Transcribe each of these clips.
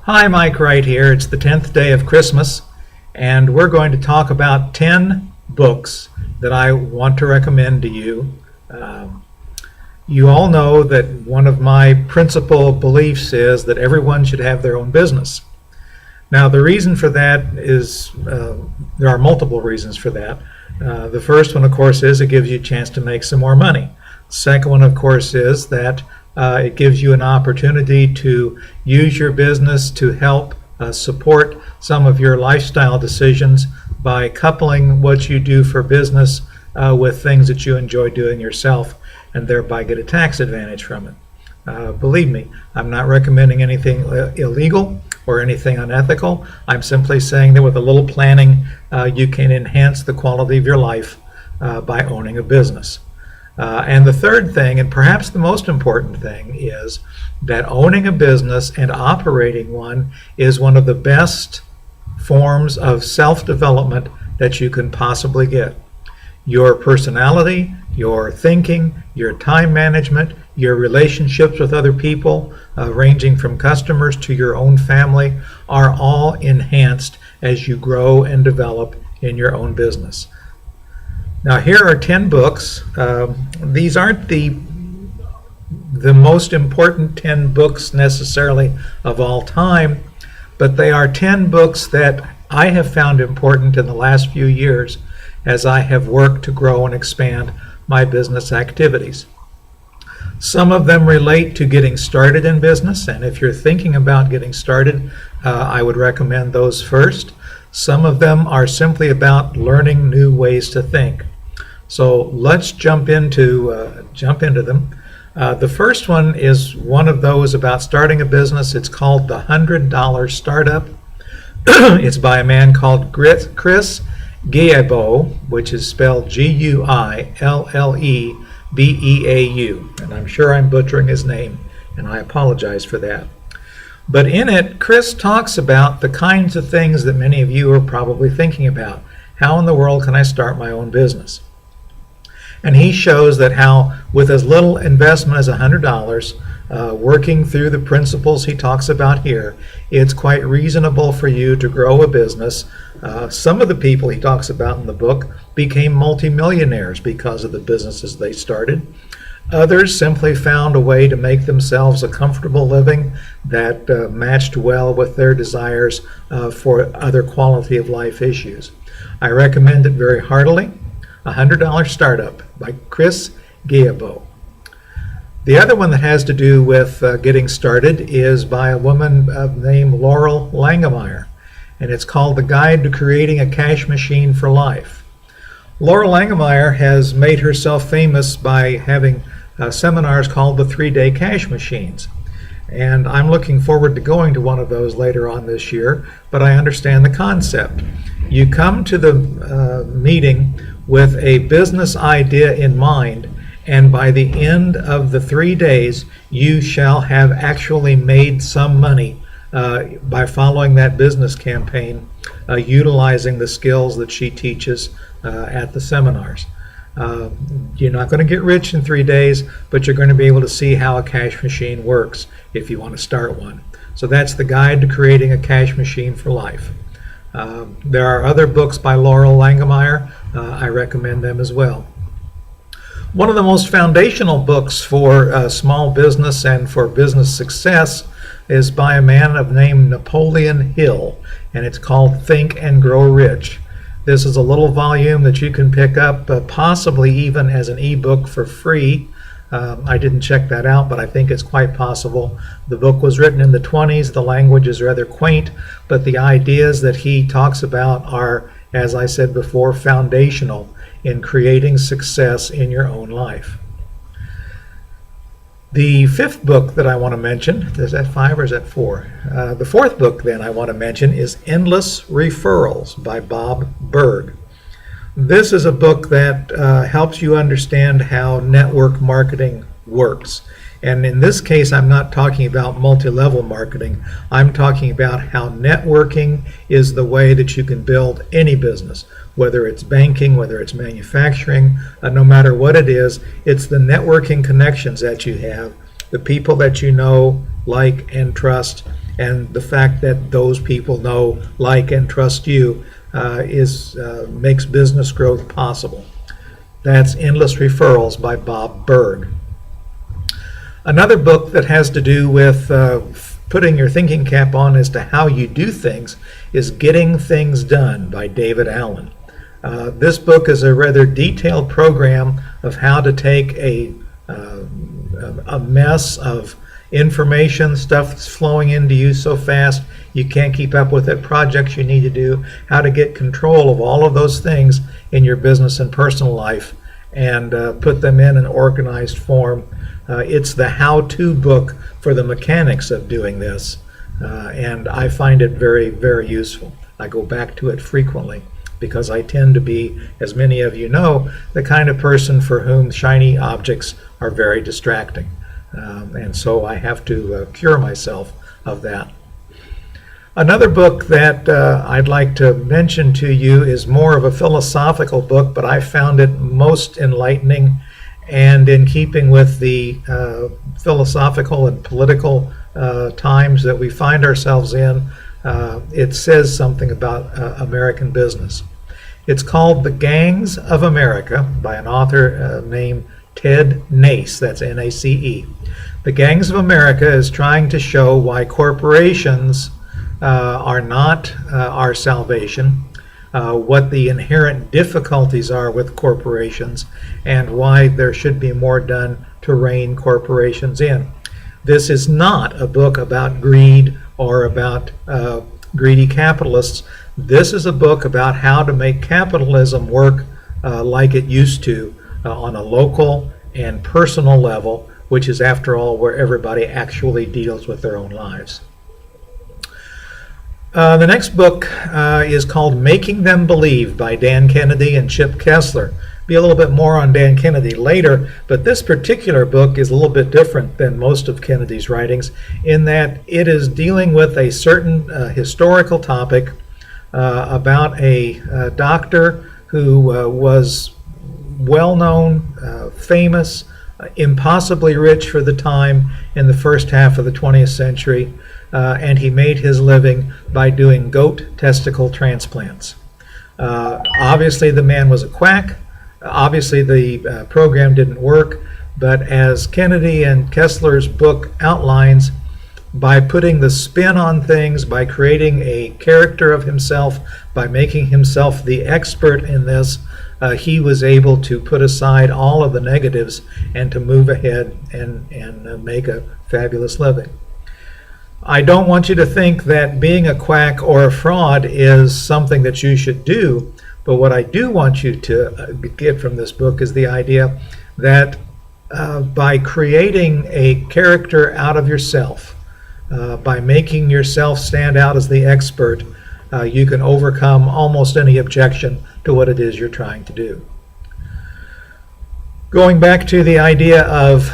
Hi, Mike Wright here. It's the 10th day of Christmas, and we're going to talk about 10 books that I want to recommend to you. You all know that one of my principal beliefs is that everyone should have their own business. Now, the reason for that is, there are multiple reasons for that. The first one, of course, is it gives you a chance to make some more money. The second one, of course, is that it gives you an opportunity to use your business to help support some of your lifestyle decisions by coupling what you do for business with things that you enjoy doing yourself, and thereby get a tax advantage from it. Believe me, I'm not recommending anything illegal or anything unethical. I'm simply saying that with a little planning, you can enhance the quality of your life by owning a business. And the third thing, and perhaps the most important thing, is that owning a business and operating one is one of the best forms of self-development that you can possibly get. Your personality, your thinking, your time management, your relationships with other people, ranging from customers to your own family, are all enhanced as you grow and develop in your own business. Now, here are 10 books. These aren't the most important 10 books necessarily of all time, but they are 10 books that I have found important in the last few years as I have worked to grow and expand my business activities. Some of them relate to getting started in business, and if you're thinking about getting started, I would recommend those first. Some of them are simply about learning new ways to think. So let's jump into them. The first one is one of those about starting a business. It's called The $100 Startup. It's by a man called Chris Guillebeau, which is spelled Guillebeau, and I'm sure I'm butchering his name, and I apologize for that. But in it, Chris talks about the kinds of things that many of you are probably thinking about. How in the world can I start my own business? And he shows that how, with as little investment as $100, working through the principles he talks about here, it's quite reasonable for you to grow a business. Some of the people he talks about in the book became multimillionaires because of the businesses they started. Others simply found a way to make themselves a comfortable living that matched well with their desires for other quality of life issues. I recommend it very heartily. $100 Startup by Chris Guillebeau. The other one that has to do with getting started is by a woman named Laurel Langemeier, and it's called The Guide to Creating a Cash Machine for Life. Laurel Langemeier has made herself famous by having seminars called the 3-Day Cash Machines. And I'm looking forward to going to one of those later on this year, but I understand the concept. You come to the meeting with a business idea in mind, and by the end of the 3 days, you shall have actually made some money by following that business campaign, utilizing the skills that she teaches at the seminars. You're not going to get rich in 3 days, but you're going to be able to see how a cash machine works if you want to start one. So that's The Guide to Creating a Cash Machine for Life. There are other books by Laurel Langemeier. I recommend them as well. One of the most foundational books for small business and for business success is by a man named Napoleon Hill, and it's called Think and Grow Rich. This is a little volume that you can pick up, possibly even as an ebook for free. I didn't check that out, but I think it's quite possible. The book was written in the 20s. The language is rather quaint, but the ideas that he talks about are, as I said before, foundational in creating success in your own life. The fifth book that I want to mention, is that 5 or is that 4? The fourth book then I want to mention is Endless Referrals by Bob Berg. This is a book that helps you understand how network marketing works. And in this case, I'm not talking about multi-level marketing. I'm talking about how networking is the way that you can build any business, whether it's banking, whether it's manufacturing, no matter what it is. It's the networking connections that you have, the people that you know, like, and trust, and the fact that those people know, like, and trust you makes business growth possible. That's Endless Referrals by Bob Berg. Another book that has to do with putting your thinking cap on as to how you do things is Getting Things Done by David Allen. This book is a rather detailed program of how to take a mess of information, stuff that's flowing into you so fast you can't keep up with it, projects you need to do, how to get control of all of those things in your business and personal life and put them in an organized form. It's the how-to book for the mechanics of doing this, and I find it very, very useful. I go back to it frequently because I tend to be, as many of you know, the kind of person for whom shiny objects are very distracting. And so I have to cure myself of that. Another book that I'd like to mention to you is more of a philosophical book, but I found it most enlightening and in keeping with the philosophical and political times that we find ourselves in. It says something about American business. It's called The Gangs of America by an author named Ted Nace, that's N-A-C-E. The Gangs of America is trying to show why corporations are not our salvation, what the inherent difficulties are with corporations, and why there should be more done to rein corporations in. This is not a book about greed or about greedy capitalists. This is a book about how to make capitalism work like it used to on a local and personal level, which is, after all, where everybody actually deals with their own lives. The next book is called Making Them Believe by Dan Kennedy and Chip Kessler. Be a little bit more on Dan Kennedy later, but this particular book is a little bit different than most of Kennedy's writings in that it is dealing with a certain historical topic about a doctor who was well-known, famous, impossibly rich for the time in the first half of the 20th century, and he made his living by doing goat testicle transplants. Obviously the man was a quack. Obviously the program didn't work, but as Kennedy and Kessler's book outlines, by putting the spin on things, by creating a character of himself, by making himself the expert in this, he was able to put aside all of the negatives and to move ahead and make a fabulous living. I don't want you to think that being a quack or a fraud is something that you should do, but what I do want you to get from this book is the idea that by creating a character out of yourself, by making yourself stand out as the expert, you can overcome almost any objection to what it is you're trying to do. Going back to the idea of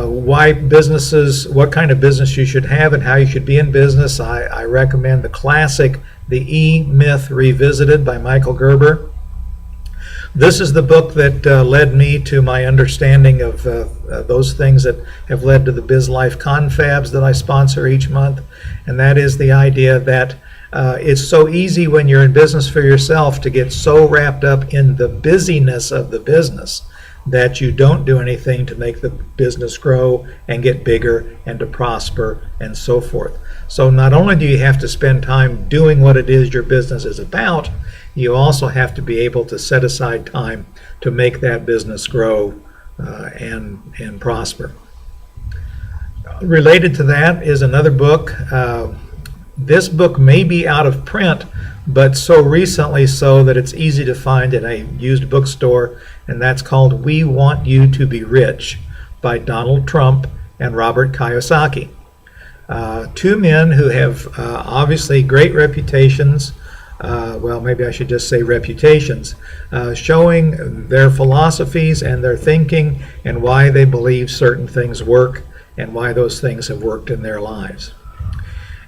why businesses, what kind of business you should have and how you should be in business, I recommend the classic The E-Myth Revisited by Michael Gerber. This is the book that led me to my understanding of those things that have led to the Biz Life Confabs that I sponsor each month, and that is the idea that it's so easy when you're in business for yourself to get so wrapped up in the busyness of the business that you don't do anything to make the business grow and get bigger and to prosper and so forth. So not only do you have to spend time doing what it is your business is about, you also have to be able to set aside time to make that business grow and prosper. Related to that is another book. This book may be out of print, but so recently so that it's easy to find in a used bookstore, and that's called We Want You to Be Rich by Donald Trump and Robert Kiyosaki. Two men who have obviously great reputations, well, maybe I should just say reputations, showing their philosophies and their thinking and why they believe certain things work and why those things have worked in their lives.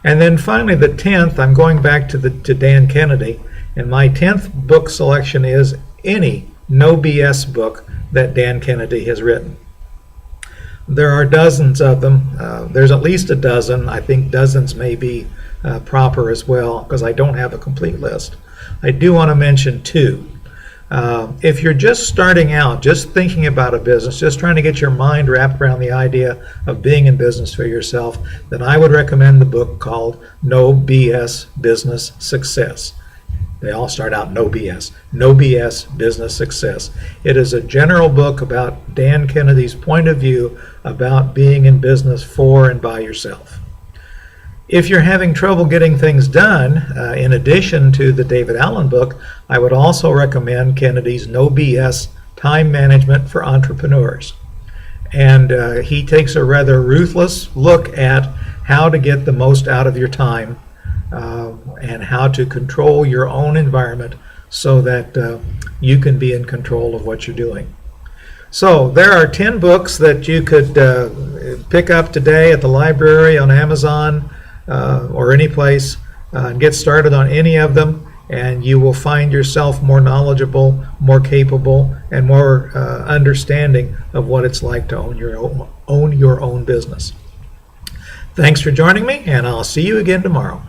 And then finally, the 10th, I'm going back to Dan Kennedy, and my 10th book selection is any no BS book that Dan Kennedy has written. There are dozens of them. There's at least a dozen. I think dozens may be proper as well, because I don't have a complete list. I do want to mention two. If you're just starting out, just thinking about a business, just trying to get your mind wrapped around the idea of being in business for yourself, then I would recommend the book called No BS Business Success. They all start out no BS. No BS Business Success. It is a general book about Dan Kennedy's point of view about being in business for and by yourself. If you're having trouble getting things done, in addition to the David Allen book, I would also recommend Kennedy's No BS Time Management for Entrepreneurs. And he takes a rather ruthless look at how to get the most out of your time and how to control your own environment so that you can be in control of what you're doing. So there are 10 books that you could pick up today at the library, on Amazon, or any place, and get started on any of them, and you will find yourself more knowledgeable, more capable, and more understanding of what it's like to own your own business. Thanks for joining me, and I'll see you again tomorrow.